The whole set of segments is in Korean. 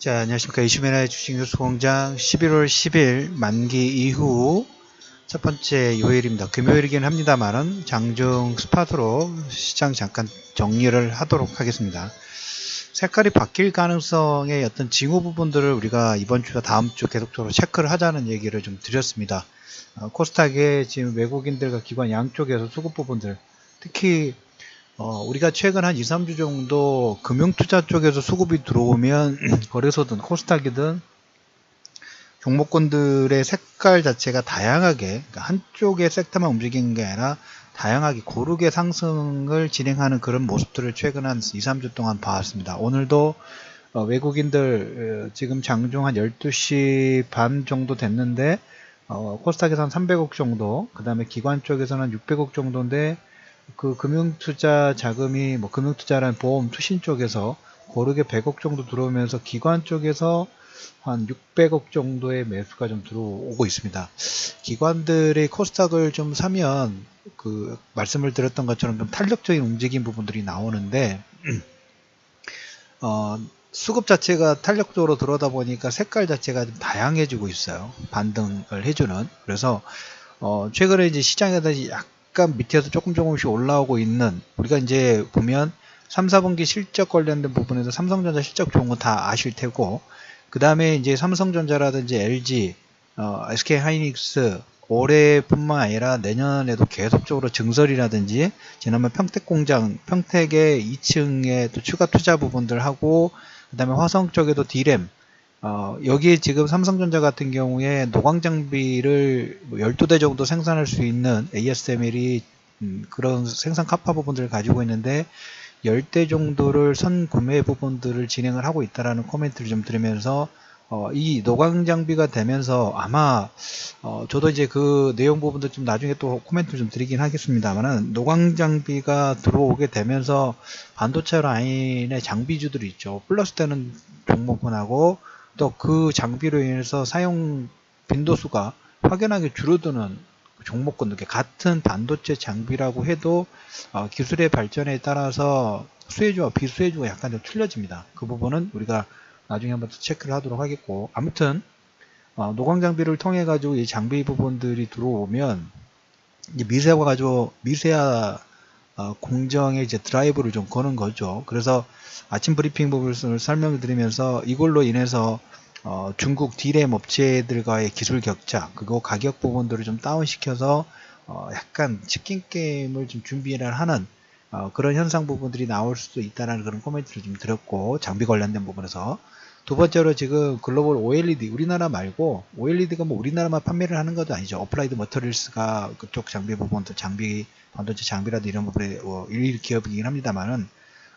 자, 안녕하십니까. 이슈메나의 주식뉴스공장 11월 10일 만기 이후 첫 번째 요일입니다. 금요일이긴 합니다만은 장중 스팟으로 시장 잠깐 정리를 하도록 하겠습니다. 색깔이 바뀔 가능성의 어떤 징후 부분들을 우리가 이번 주와 다음 주 계속적으로 체크를 하자는 얘기를 좀 드렸습니다. 코스닥에 지금 외국인들과 기관 양쪽에서 수급 부분들, 특히 우리가 최근 한 2, 3주 정도 금융투자 쪽에서 수급이 들어오면 거래소든 코스닥이든 종목군들의 색깔 자체가 다양하게, 그러니까 한쪽의 섹터만 움직이는 게 아니라 다양하게 고르게 상승을 진행하는 그런 모습들을 최근 한 2, 3주 동안 봐왔습니다. 오늘도 외국인들 지금 장중 한 12시 반 정도 됐는데 코스닥에서 한 300억 정도, 그 다음에 기관 쪽에서는 한 600억 정도인데 그 금융투자 자금이 금융투자라는 보험 투신 쪽에서 고르게 100억 정도 들어오면서 기관 쪽에서 한 600억 정도의 매수가 좀 들어오고 있습니다. 기관들의 코스닥을 좀 사면 그 말씀을 드렸던 것처럼 좀 탄력적인 움직임 부분들이 나오는데 수급 자체가 탄력적으로 들어오다 보니까 색깔 자체가 좀 다양해지고 있어요. 반등을 해주는. 그래서 최근에 이제 시장에서 약간 밑에서 조금씩 올라오고 있는, 우리가 이제 보면 3, 4분기 실적 관련된 부분에서 삼성전자 실적 좋은 거 다 아실 테고, 그 다음에 이제 삼성전자라든지 LG, SK하이닉스 올해뿐만 아니라 내년에도 계속적으로 증설이라든지 지난번 평택공장, 평택의 2층에 또 추가 투자 부분들 하고, 그 다음에 화성 쪽에도 D램, 여기에 지금 삼성전자 같은 경우에 노광 장비를 12대 정도 생산할 수 있는 ASML이 그런 생산 카파 부분들을 가지고 있는데 10대 정도를 선 구매 부분들을 진행을 하고 있다라는 코멘트를 좀 드리면서 이 노광 장비가 되면서 아마 저도 이제 그 내용 부분도 좀 나중에 또 코멘트를 좀 드리긴 하겠습니다만은 노광 장비가 들어오게 되면서 반도체 라인의 장비주들이 있죠. 플러스 되는 종목군하고 또 그 장비로 인해서 사용 빈도수가 확연하게 줄어드는 종목군들, 같은 반도체 장비라고 해도 기술의 발전에 따라서 수혜주와 비수혜주가 약간 좀 틀려집니다. 그 부분은 우리가 나중에 한번 체크를 하도록 하겠고, 아무튼 노광 장비를 통해 가지고 이 장비 부분들이 들어오면 이제 미세화 공정의 이제 드라이브를 좀 거는 거죠. 그래서 아침 브리핑 부분을 설명을 드리면서 이걸로 인해서 중국 D램 업체들과의 기술 격차, 그리고 가격 부분들을 좀 다운시켜서 약간 치킨 게임을 좀 준비를 하는 그런 현상 부분들이 나올 수도 있다는 그런 코멘트를 좀 드렸고, 장비 관련된 부분에서 두 번째로 지금 글로벌 OLED, 우리나라 말고 OLED가 뭐 우리나라만 판매를 하는 것도 아니죠. 어플라이드 머터리얼스가 그쪽 장비 부분도 반도체 장비라도 이런 부분에 일일 기업이긴 합니다만은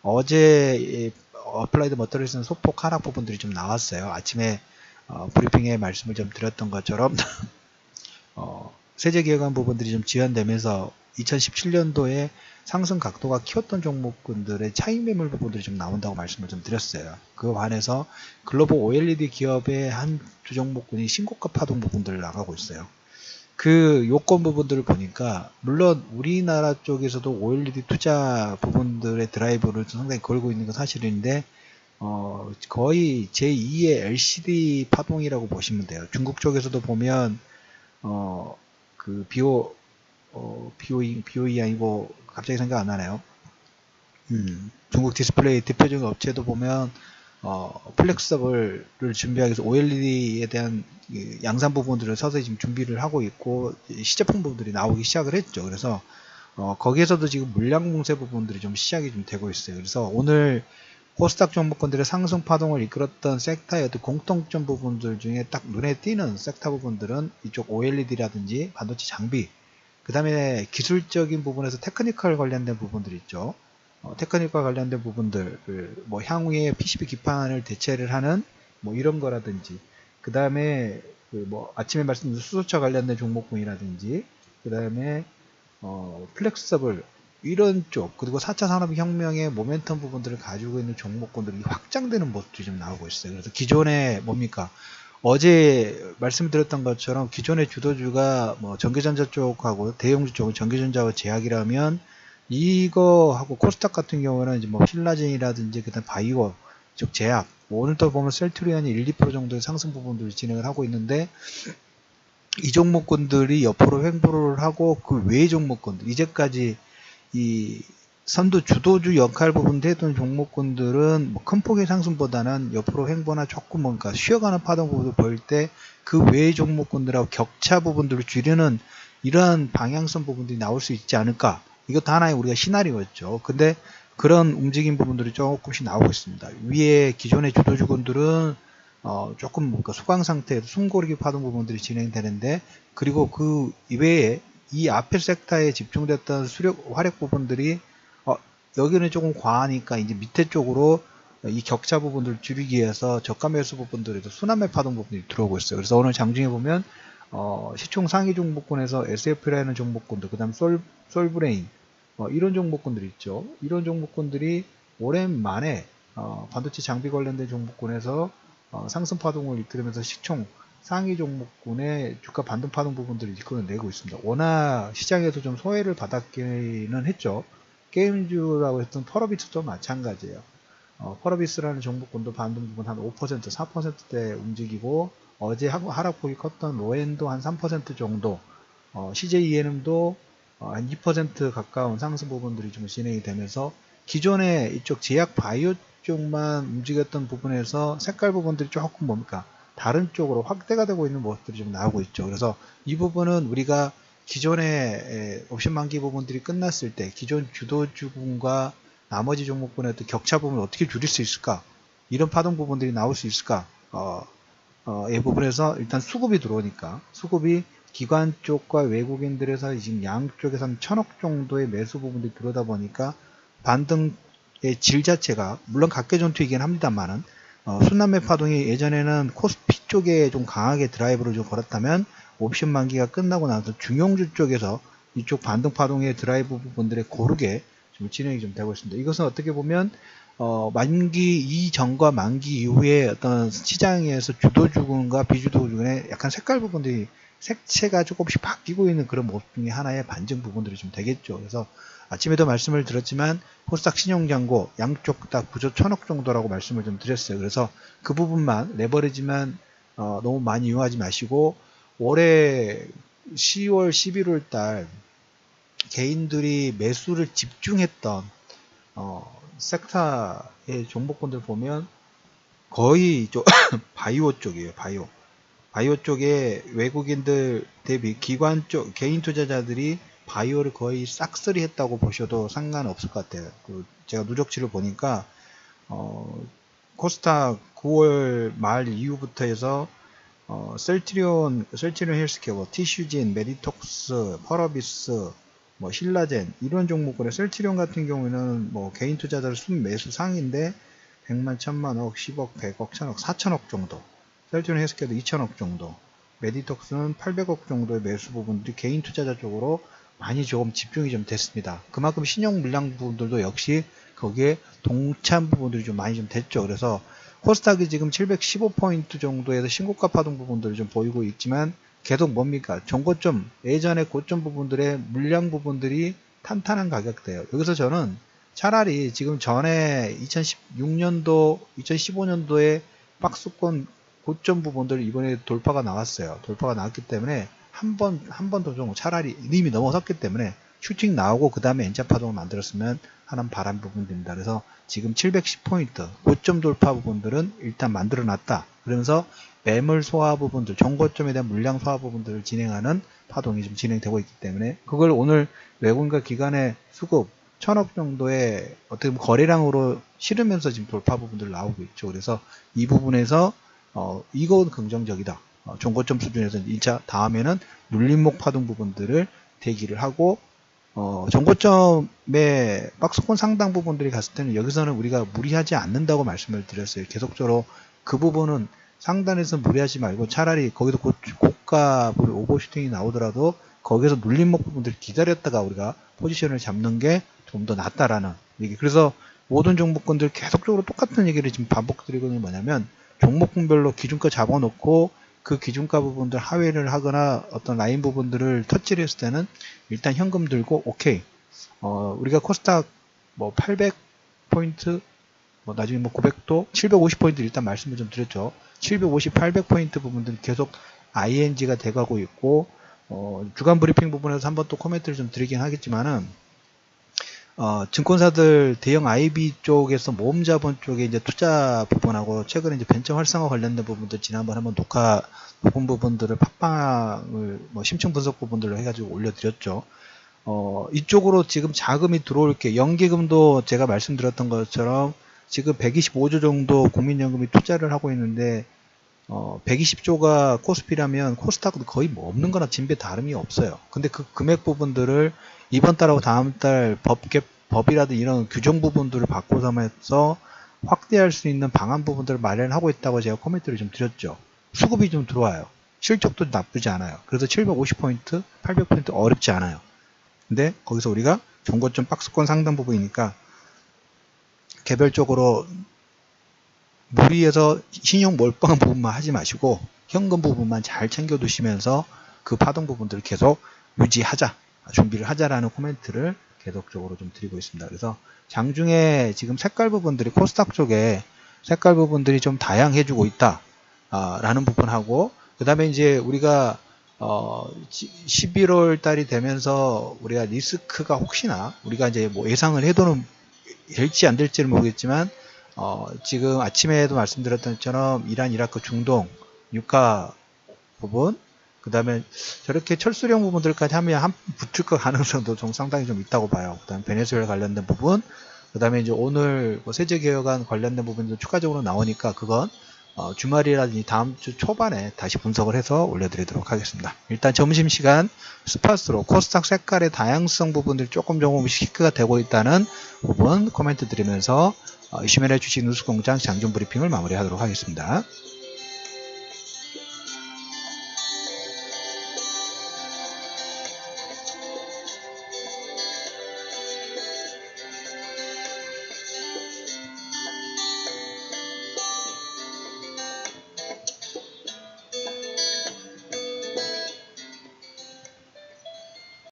어제 어플라이드 머터리얼스는 소폭 하락 부분들이 좀 나왔어요. 아침에 브리핑에 말씀을 좀 드렸던 것처럼 세제 기획안 부분들이 좀 지연되면서 2017년도에 상승 각도가 키웠던 종목군들의 차익 매물 부분들이 좀 나온다고 말씀을 좀 드렸어요. 그 반해서 글로벌 OLED 기업의 한 두 종목군이 신고가 파동 부분들을 나가고 있어요. 그 요건 부분들을 보니까 물론 우리나라 쪽에서도 OLED 투자 부분들의 드라이브를 상당히 걸고 있는 건 사실인데 거의 제2의 LCD 파동이라고 보시면 돼요. 중국 쪽에서도 보면 그 BOE 아니고 갑자기 생각 안 나네요. 중국 디스플레이 대표적인 업체도 보면 플렉서블을 준비하기 위해서 OLED에 대한 양산 부분들을 서서히 지금 준비를 하고 있고 시제품 부분들이 나오기 시작을 했죠. 그래서 거기에서도 지금 물량 공세 부분들이 좀 시작이 좀 되고 있어요. 그래서 오늘 코스닥 종목군들의 상승 파동을 이끌었던 섹터의 어떤 공통점 부분들 중에 딱 눈에 띄는 섹터 부분들은 이쪽 OLED라든지 반도체 장비, 그 다음에 기술적인 부분에서 테크니컬 관련된 부분들 있죠. 테크니컬 관련된 부분들, 뭐 향후에 PCB 기판을 대체를 하는 뭐 이런 거라든지, 그 다음에 뭐 아침에 말씀드린 수소차 관련된 종목군이라든지, 그 다음에 플렉서블 이런 쪽, 그리고 4차 산업혁명의 모멘텀 부분들을 가지고 있는 종목군들이 확장되는 모습들이 좀 나오고 있어요. 그래서 기존에 뭡니까? 어제 말씀드렸던 것처럼 기존의 주도주가 뭐 전기전자 쪽하고 대형주 쪽은 전기전자와 제약이라면 이거하고 코스닥 같은 경우는 이제 뭐 신라젠이라든지 그다음 바이오 쪽 제약 뭐 오늘도 보면 셀트리온이 1~2% 정도의 상승 부분들을 진행을 하고 있는데, 이 종목군들이 옆으로 횡보를 하고 그 외의 종목군들, 이제까지 이 선두 주도주 역할 부분도 했던 종목군들은 뭐 큰 폭의 상승보다는 옆으로 횡보나 조금 뭔가 쉬어가는 파동 부분을 보일 때 그 외의 종목군들하고 격차 부분들을 줄이는 이러한 방향성 부분들이 나올 수 있지 않을까. 이것도 하나의 우리가 시나리오였죠. 근데 그런 움직임 부분들이 조금씩 나오고 있습니다. 위에 기존의 주도주군들은 조금 뭔가 수강 상태에서 숨고르기 파동 부분들이 진행되는데, 그리고 그 이외에 이 앞에 섹터에 집중됐던 화력 부분들이 여기는 조금 과하니까 이제 밑에 쪽으로 이 격차 부분들을 줄이기 위해서 저가 매수 부분들에도 순환매 파동 부분이 들어오고 있어요. 그래서 오늘 장중에 보면 시총 상위 종목군에서 SF라는 종목군들, 그 다음 솔브레인 이런 종목군들이 있죠. 이런 종목군들이 오랜만에 반도체 장비 관련된 종목군에서 상승 파동을 이끌으면서 시총 상위 종목군의 주가 반등 파동 부분들을 이끌어내고 있습니다. 워낙 시장에서 좀 소외를 받았기는 했죠. 게임주라고 했던 펄어비스도 마찬가지예요. 펄어비스라는 종목군도 반등 부분 한 5%, 4%대 움직이고, 어제 하락폭이 컸던 로엔도 한 3% 정도, CJENM도 한 2% 가까운 상승 부분들이 좀 진행이 되면서, 기존에 이쪽 제약 바이오 쪽만 움직였던 부분에서 색깔 부분들이 조금 뭡니까? 다른 쪽으로 확대가 되고 있는 모습들이 좀 나오고 있죠. 그래서 이 부분은 우리가 기존의 옵션 만기 부분들이 끝났을 때 기존 주도주군과 나머지 종목군의 또 격차 부분을 어떻게 줄일 수 있을까? 이런 파동 부분들이 나올 수 있을까? 이 부분에서 일단 수급이 들어오니까, 수급이 기관 쪽과 외국인들에서 지금 양쪽에서 한 1000억 정도의 매수 부분들이 들어오다 보니까 반등의 질 자체가 물론 각계전투이긴 합니다만은 순환매 파동이 예전에는 코스피 쪽에 좀 강하게 드라이브를 좀 걸었다면 옵션 만기가 끝나고 나서 중용주 쪽에서 이쪽 반등 파동의 드라이브 부분들에 고르게 좀 진행이 좀 되고 있습니다. 이것은 어떻게 보면 만기 이전과 만기 이후에 어떤 시장에서 주도주군과 비주도주군의 약간 색깔 부분들이 색채가 조금씩 바뀌고 있는 그런 모습 중에 하나의 반증 부분들이 좀 되겠죠. 그래서 아침에도 말씀을 드렸지만 코스닥 신용잔고 양쪽 다 9조 1000억 정도라고 말씀을 좀 드렸어요. 그래서 그 부분만 레버리지만 너무 많이 이용하지 마시고, 올해 10월 11월 달 개인들이 매수를 집중했던 섹터의 종목군들 보면 거의 바이오 쪽이에요. 바이오 쪽에 외국인들 대비 기관 쪽 개인 투자자들이 바이오를 거의 싹쓸이 했다고 보셔도 상관없을 것 같아요. 제가 누적치를 보니까 코스닥 9월 말 이후부터 해서 셀트리온 헬스케어, 티슈진, 메디톡스, 펄어비스, 신라젠 이런 종목군에 셀트리온 같은 경우에는 개인 투자자들 순매수 상인데 100만, 1000만, 억, 10억, 100억, 1000억, 4000억 정도, 셀트리온 헬스케어도 2000억 정도, 메디톡스는 800억 정도의 매수 부분들이 개인 투자자 쪽으로 많이 조금 집중이 좀 됐습니다. 그만큼 신용 물량 부분들도 역시 거기에 동참 부분들이 좀 많이 좀 됐죠. 그래서 코스닥이 지금 715포인트 정도에서 신고가 파동 부분들을 좀 보이고 있지만 계속 뭡니까? 종고점, 예전의 고점 부분들의 물량 부분들이 탄탄한 가격대예요. 여기서 저는 차라리 지금 전에 2016년도, 2015년도에 박스권 고점 부분들 이번에 돌파가 나왔어요. 돌파가 나왔기 때문에 한 번 더 좀 차라리 이미 넘어섰기 때문에 슈팅 나오고 그 다음에 N자 파동을 만들었으면 하는 바람 부분입니다. 그래서 지금 710포인트 고점 돌파 부분들은 일단 만들어 놨다. 그러면서 매물 소화 부분들, 정고점에 대한 물량 소화 부분들을 진행하는 파동이 좀 진행되고 있기 때문에 그걸 오늘 외국인과 기관의 수급 1000억 정도의 어떻게 보면 거래량으로 실으면서 지금 돌파 부분들 나오고 있죠. 그래서 이 부분에서 이건 긍정적이다. 종고점 수준에서 1차 다음에는 눌림목 파동 부분들을 대기를 하고 정고점의 박스권 상당 부분들이 갔을 때는 여기서는 우리가 무리하지 않는다고 말씀을 드렸어요. 계속적으로 그 부분은 상단에서 무리하지 말고 차라리 거기도 고가 오버슈팅이 나오더라도 거기서 눌림목 부분들을 기다렸다가 우리가 포지션을 잡는 게 좀 더 낫다라는 얘기. 그래서 모든 종목군들 계속적으로 똑같은 얘기를 지금 반복드리거든요. 뭐냐면 종목군별로 기준가 잡아놓고 그 기준가 부분들 하회를 하거나 어떤 라인 부분들을 터치를 했을 때는 일단 현금 들고 오케이. 우리가 코스닥 800포인트 뭐 나중에 뭐 900도, 750포인트 일단 말씀을 좀 드렸죠. 750, 800포인트 부분들은 계속 ING가 돼가고 있고, 주간 브리핑 부분에서 한번 또 코멘트를 좀 드리긴 하겠지만은, 증권사들 대형 IB 쪽에서 모험 자본 쪽에 이제 투자 부분하고 최근에 이제 벤처 활성화 관련된 부분들 지난번 한번 녹음 부분들을 팟빵을 뭐 심층 분석 부분들로 해가지고 올려드렸죠. 이쪽으로 지금 자금이 들어올 게 연기금도 제가 말씀드렸던 것처럼 지금 125조 정도 국민연금이 투자를 하고 있는데 120조가 코스피라면 코스닥도 거의 뭐 없는 거나 진배 다름이 없어요. 근데 그 금액 부분들을 이번 달하고 다음 달 법이라든 이런 규정 부분들을 바꿔서 확대할 수 있는 방안 부분들을 마련하고 있다고 제가 코멘트를 좀 드렸죠. 수급이 좀 들어와요. 실적도 나쁘지 않아요. 그래서 750포인트, 800포인트 어렵지 않아요. 근데 거기서 우리가 정고점 박스권 상단 부분이니까 개별적으로 무리해서 신용 몰빵 부분만 하지 마시고 현금 부분만 잘 챙겨 두시면서 그 파동 부분들을 계속 유지하자, 준비를 하자라는 코멘트를 계속적으로 좀 드리고 있습니다. 그래서 장중에 지금 색깔 부분들이 코스닥 쪽에 색깔 부분들이 좀 다양해지고 있다 라는 부분하고, 그 다음에 이제 우리가 11월 달이 되면서 우리가 리스크가 혹시나 우리가 이제 뭐 예상을 해도는 될지 안 될지는 모르겠지만 지금 아침에도 말씀드렸던 것처럼 이란, 이라크, 중동, 유가 부분, 그 다음에 저렇게 철수령 부분들까지 하면 붙을 것 가능성도 좀 상당히 좀 있다고 봐요. 그 다음에 베네수엘라 관련된 부분, 그 다음에 이제 오늘 뭐 세제개혁안 관련된 부분도 추가적으로 나오니까 그건 주말이라든지 다음 주 초반에 다시 분석을 해서 올려드리도록 하겠습니다. 일단 점심시간 스팟으로 코스닥 색깔의 다양성 부분들 조금 시크가 되고 있다는 부분 코멘트 드리면서 이슈맨의 주식 뉴스공장 장중 브리핑을 마무리하도록 하겠습니다.